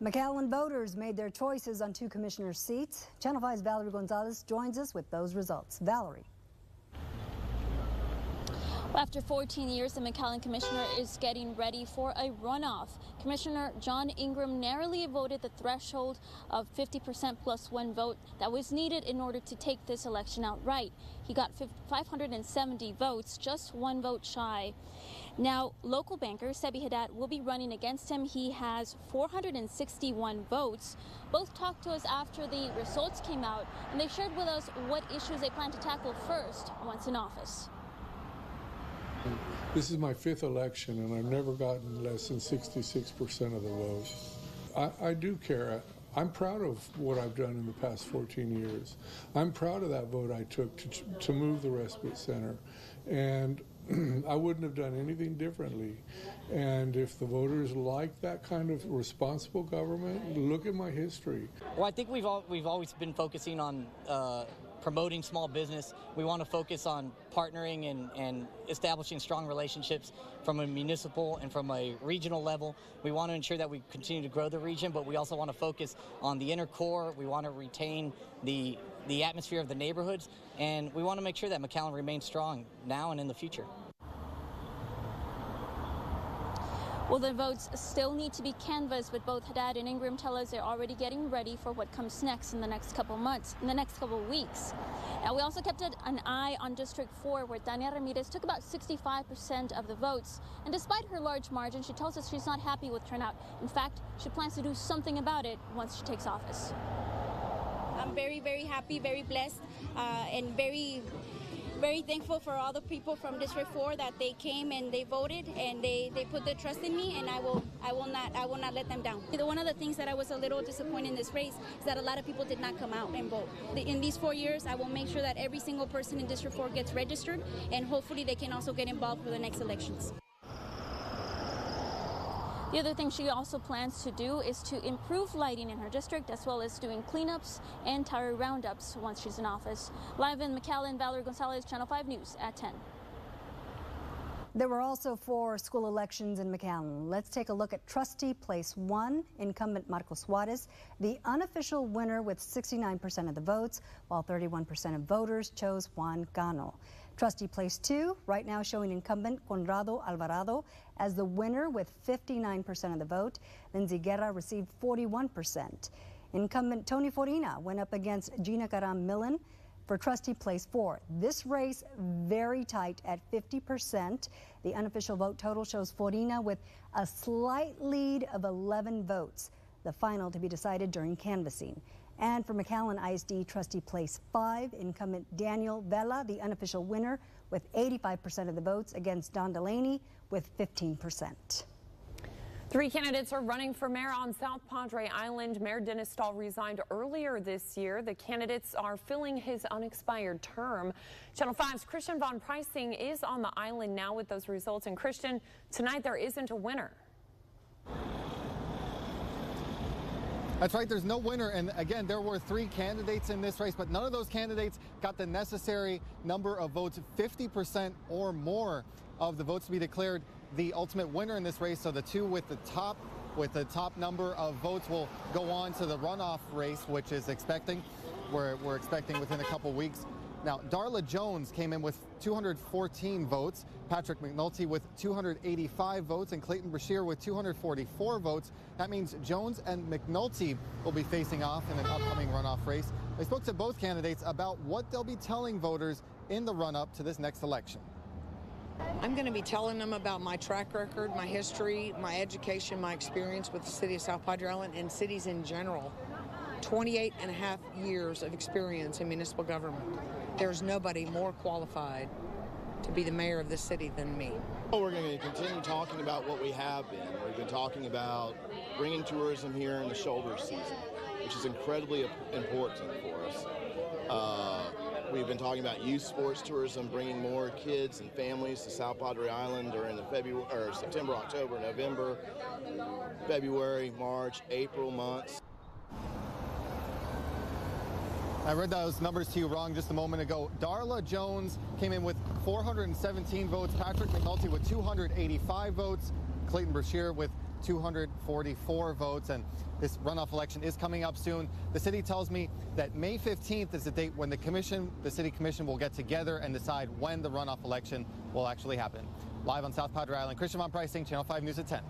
Mcallen voters made their choices on 2 commissioner seats. Channel 5's Valerie Gonzalez joins us with those results. Valerie. Well, after 14 years, the Mcallen commissioner is getting ready for a runoff. Commissioner John Ingram narrowly voted the threshold of 50% plus 1 vote that was needed in order to take this election outright. He got 570 votes, just 1 vote shy. Now, local banker Sebi Haddad will be running against him. He has 461 votes. Both talked to us after the results came out, and they shared with us what issues they plan to tackle first once in office. This is my 5th election, and I've never gotten less than 66% of the vote. I do care. I'm proud of what I've done in the past 14 years. I'm proud of that vote I took to move the respite center, and I wouldn't have done anything differently. And if the voters like that kind of responsible government, look at my history. Well, I think we've always been focusing on promoting small business. We want to focus on partnering and establishing strong relationships from a municipal and from a regional level. We want to ensure that we continue to grow the region, but we also want to focus on the inner core. We want to retain the atmosphere of the neighborhoods, and we want to make sure that Mcallen remains strong now and in the future. Well, the votes still need to be canvassed, but both Haddad and Ingram tell us they're already getting ready for what comes next in the next couple months, in the next couple weeks. Now, we also kept an eye on District 4, where Tania Ramirez took about 65% of the votes. And despite her large margin, she tells us she's not happy with turnout. In fact, she plans to do something about it once she takes office. I'm very, very happy, very blessed, and very thankful for all the people from District 4 that they came and they voted and they put their trust in me, and I will not let them down. One of the things that I was a little disappointed in this race is that a lot of people did not come out and vote. In these 4 years, I will make sure that every single person in District 4 gets registered, and hopefully they can also get involved for the next elections. The other thing she also plans to do is to improve lighting in her district, as well as doing cleanups and tire roundups once she's in office. Live in Mcallen, Valerie Gonzalez, Channel 5 News at 10. There were also 4 school elections in Mcallen. Let's take a look at Trustee Place 1, incumbent Marcos Suarez, the unofficial winner with 69% of the votes, while 31% of voters chose Juan Cano. Trustee Place 2, right now showing incumbent Conrado Alvarado as the winner with 59% of the vote. Lindsay Guerra received 41%. Incumbent Tony Forina went up against Gina Caram Millen for Trustee Place 4. This race very tight at 50%. The unofficial vote total shows Forina with a slight lead of 11 votes. The final to be decided during canvassing. And for Mcallen ISD Trustee Place 5, incumbent Daniel Vela, the unofficial winner, with 85% of the votes against Don Delaney with 15%. 3 candidates are running for mayor on South Padre Island. Mayor Dennis Stahl resigned earlier this year. The candidates are filling his unexpired term. Channel 5's Christian Von Preissing is on the island now with those results. And Christian, tonight there isn't a winner. That's right, there's no winner, and again, there were 3 candidates in this race, but none of those candidates got the necessary number of votes, 50% or more of the votes to be declared the ultimate winner in this race. So the 2 with the top number of votes will go on to the runoff race, which is we're expecting within a couple weeks. Now, Darla Jones came in with 214 votes, Patrick McNulty with 285 votes, and Clayton Brashear with 244 votes. That means Jones and McNulty will be facing off in an upcoming runoff race. I spoke to both candidates about what they'll be telling voters in the run-up to this next election. I'm going to be telling them about my track record, my history, my education, my experience with the city of South Padre Island and cities in general. 28 and a half years of experience in municipal government. There's nobody more qualified to be the mayor of this city than me. Well, we're going to continue talking about what we have been. We've been talking about bringing tourism here in the shoulder season, which is incredibly important for us. We've been talking about youth sports tourism, bringing more kids and families to South Padre Island during the September, October, November, February, March, April months. I read those numbers to you wrong just a moment ago. Darla Jones came in with 417 votes, Patrick McNulty with 285 votes, Clayton Brashear with 244 votes, and this runoff election is coming up soon. The city tells me that May 15th is the date when the city commission will get together and decide when the runoff election will actually happen. Live on South Padre Island, Christian Von Pricing, Channel 5 News at 10.